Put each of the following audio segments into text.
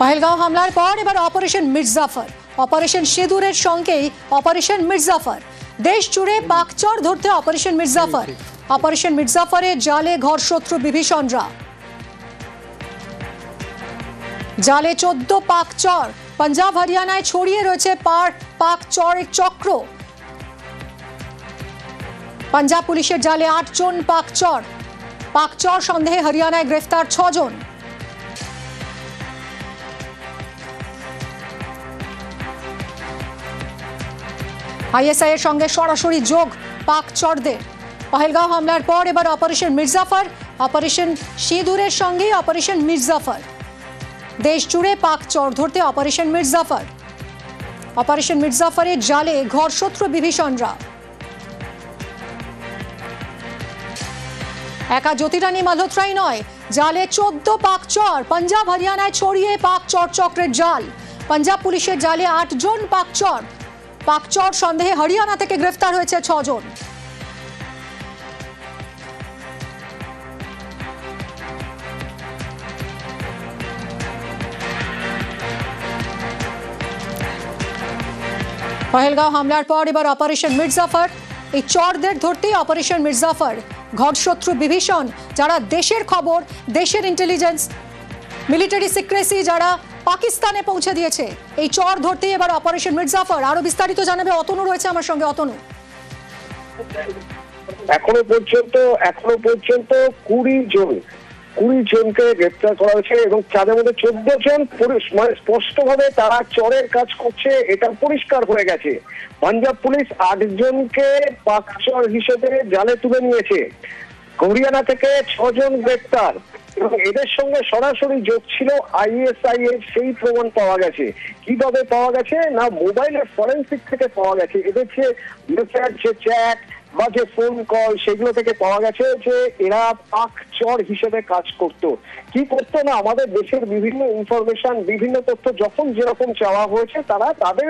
পহেলগাঁও হামলার পর এবার অপারেশন মির্জাফর, অপারেশন সিঁদুরের সঙ্গেই অপারেশন মির্জাফর। দেশ জুড়ে পাকচর ধরতে অপারেশন মির্জাফর। অপারেশন মির্জাফরে জালে ঘরশত্রু বিভীষণরা। জালে 14 পাকচর। পাঞ্জাব হরিয়ানায় ছড়িয়ে রয়েছে পাকচরের চক্র। পাঞ্জাব পুলিশের জালে 8 জন পাকচর। পাকচর সন্দেহে হরিয়ানায় গ্রেফতার 6 জন। আইএসআই এর সঙ্গে সরাসরি যোগ পাকচরদের। পহেলগাঁও হামলার পর এবার অপারেশন মির্জাফর, অপারেশন সিঁদুরের সঙ্গে অপারেশন মির্জাফর। দেশ জুড়ে পাকচর ধরতে অপারেশন মির্জাফর। অপারেশন মির্জাফরের জালে ঘরশত্রু বিভীষণরা। একা জ্যোতিরানী মালহোত্রাই নয়, জালে 14 পাকচর। পাঞ্জাব হরিয়ানায় ছড়িয়ে পাকচর চক্রের জাল। পাঞ্জাব পুলিশের জালে 8 জন পাকচর। পাকচর সন্দেহে হরিয়ানা থেকে গ্রেফতার হয়েছে 6 জন। পহেলগাঁও হামলার পর এবার অপারেশন মির্জাফর। এই চরদের ধরতেই অপারেশন মির্জাফর। ঘরশত্রু বিভীষণ, যারা দেশের খবর, দেশের ইন্টেলিজেন্স, মিলিটারি সিক্রেসি যারা পাকিস্তানে পৌঁছে দিয়েছে, এই চর ধরতেই এবার অপারেশন মির্জাফর। আরো বিস্তারিত জানাবে অতনু রয়েছে আমার সঙ্গে। অতনু, এখনো পর্যন্ত 20 জনকে গ্রেপ্তার করা হয়েছে এবং তাদের মধ্যে 14 জন মানে স্পষ্টভাবে তারা চরের কাজ করছে, এটা পরিষ্কার হয়ে গেছে। পাঞ্জাব পুলিশ 8 জনকে পাকচর হিসেবে জালে তুলে নিয়েছে। হরিয়ানা থেকে 6 জন গ্রেপ্তার এবং এদের সঙ্গে সরাসরি যোগ ছিল আইএসআই এর, সেই প্রমাণ পাওয়া গেছে। কিভাবে পাওয়া গেছে না, মোবাইলের ফরেনসিক থেকে পাওয়া গেছে। এদের যে চ্যাট বা যে ফোন কল, সেগুলো থেকে পাওয়া গেছে যে এরা পাকচর হিসেবে কাজ করত। কি করতো না, আমাদের দেশের বিভিন্ন ইনফরমেশন, বিভিন্ন তথ্য যখন যেরকম চাওয়া হয়েছে তারা তাদের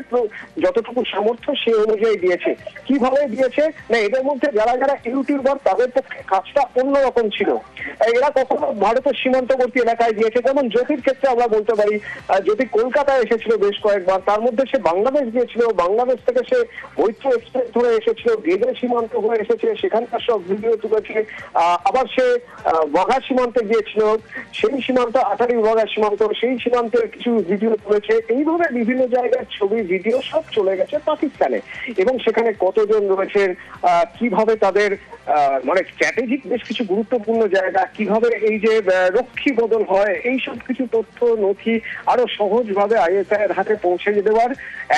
যতটুকু সামর্থ্য সে অনুযায়ী দিয়েছে। কিভাবে দিয়েছে না, এদের মধ্যে যারা যারা ইউটিউবার তাদের পক্ষে কাজটা অন্যরকম ছিল। এরা কখনো ভারতের সীমান্তবর্তী এলাকায় গিয়েছে, যেমন জ্যোতির ক্ষেত্রে আমরা বলতে পারি, জ্যোতি কলকাতায় এসেছিল বেশ কয়েকবার। তার মধ্যে সে বাংলাদেশ গিয়েছিল, বাংলাদেশ থেকে সে মৈত্র এক্সপ্রেস ধরে এসেছিল, গেদে সীমান্ত হয়ে এসেছে, সেখানকার সব ভিডিও তুলেছে। আবার সে ওয়াঘা সীমান্তে গিয়েছিল, সেই সীমান্ত আটারি ওয়াঘা সীমান্ত, সেই সীমান্তের কিছু ভিডিও তুলেছে। এইভাবে বিভিন্ন জায়গার ছবি ভিডিও সব চলে গেছে পাকিস্তানে। এবং সেখানে কতজন রয়েছেন, কিভাবে তাদের মানে স্ট্র্যাটেজিক বেশ কিছু গুরুত্বপূর্ণ জায়গা, কিভাবে এই যে রক্ষী বদল হয়, এই সব কিছু তথ্য নথি আরো সহজভাবে আইএসআই এর হাতে পৌঁছে দেওয়ার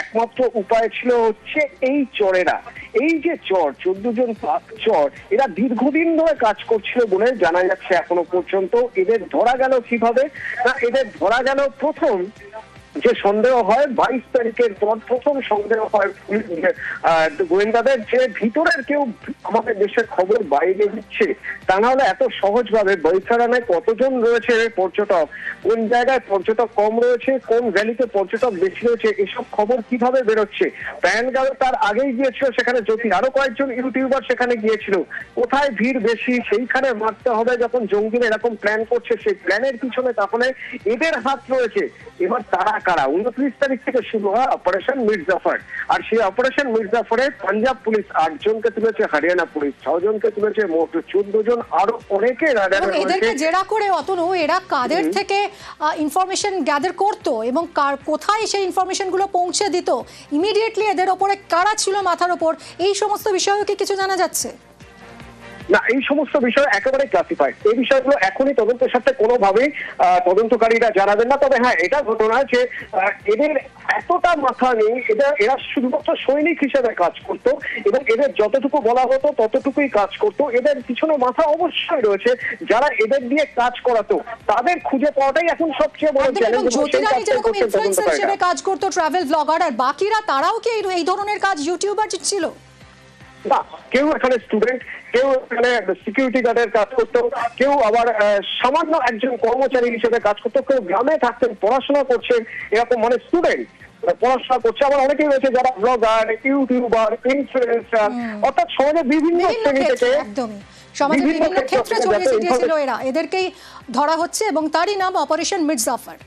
একমাত্র উপায় ছিল হচ্ছে এই চরেরা। এই যে চর, 14 জন পাকচর, এরা দীর্ঘদিন ধরে কাজ করছিল বলে জানা যাচ্ছে এখনো পর্যন্ত। এদের ধরা গেল কিভাবে না, এদের ধরা গেল প্রথম যে সন্দেহ হয় 22 তারিখের পর, প্রথম সন্দেহ হয় গোয়েন্দাদের যে ভিতরের কেউ আমাদের দেশের খবর বাইরে দিচ্ছে। তা না হলে এত সহজভাবে বৈশারানায় কতজন রয়েছে পর্যটক, কোন জায়গায় পর্যটক কম রয়েছে, কোন ভ্যালিতে পর্যটক বেশি রয়েছে, এসব খবর কিভাবে বেরোচ্ছে। প্যানগাঁও তার আগেই গিয়েছিল, সেখানে জ্যোতি, আরো কয়েকজন ইউটিউবার সেখানে গিয়েছিল। কোথায় ভিড় বেশি সেইখানে মারতে হবে। যখন জঙ্গিরা এরকম প্ল্যান করছে, সেই প্ল্যানের পিছনে তাহলে এদের হাত রয়েছে। এবার তারা কারা? 29 তারিখ থেকে শুরু হয় অপারেশন মির্জাফর। আর সেই অপারেশন মির্জাফরে পাঞ্জাব পুলিশ 8 জনকে তুলেছে, হরিয়ানা পুলিশ 6 জনকে তুলেছে, মোট 14 জন, আরো অনেকে রাডারে রয়েছে। এদেরকে জেরা করে অতনু, এরা কাদের থেকে ইনফরমেশন গ্যাদার করতো এবং কোথায় সেই ইনফরমেশন গুলো পৌঁছে দিত, ইমিডিয়েটলি এদের ওপরে কারা ছিল মাথার ওপর, এই সমস্ত বিষয়েও কি কিছু জানা যাচ্ছে? না, এই সমস্ত বিষয় একেবারে ক্লাসিফাইড। এই বিষয়গুলো এখনই তদন্তের সাথে কোনোভাবেই তদন্তকারীরা জানাবেন না। তবে হ্যাঁ, এটা ঘটনা যে এদের এতটা মাথা নেই, এরা শুধুমাত্র সৈনিক হিসেবে কাজ করতো এবং এদের যতটুকু বলা হতো ততটুকুই কাজ করতো। এদের পিছনে মাথা অবশ্যই রয়েছে, যারা এদের দিয়ে কাজ করাতো তাদের খুঁজে পাওয়াটাই এখন সবচেয়ে বড় চ্যালেঞ্জ। জ্যোতিরানী যেরকম ইনফ্লুয়েন্সার হিসেবে কাজ করতো, ট্রাভেল ব্লগার, আর বাকিরা তারাও কি এই ধরনের কাজ ইউটিউবার ছিল? না, কেউ এখানে স্টুডেন্ট, কেউ এখানে সিকিউরিটি গার্ডের কাজ করতো, কেউ আবার সামান্য একজন কর্মচারী হিসেবে কাজ করতো, কেউ গ্রামে থাকতেন, পড়াশোনা করছেন, এরকম মানে স্টুডেন্ট পড়াশোনা করছে। আবার অনেকেই রয়েছে যারা ব্লগার, ইউটিউবার, ইনফ্লুয়েন্সার, অর্থাৎ সমাজের বিভিন্ন শ্রেণী থেকে, সমাজের বিভিন্ন ক্ষেত্রে ছড়িয়ে ছিটিয়ে ছিল এরা। এদেরকেই ধরা হচ্ছে এবং তারই নাম অপারেশন মির্জাফর।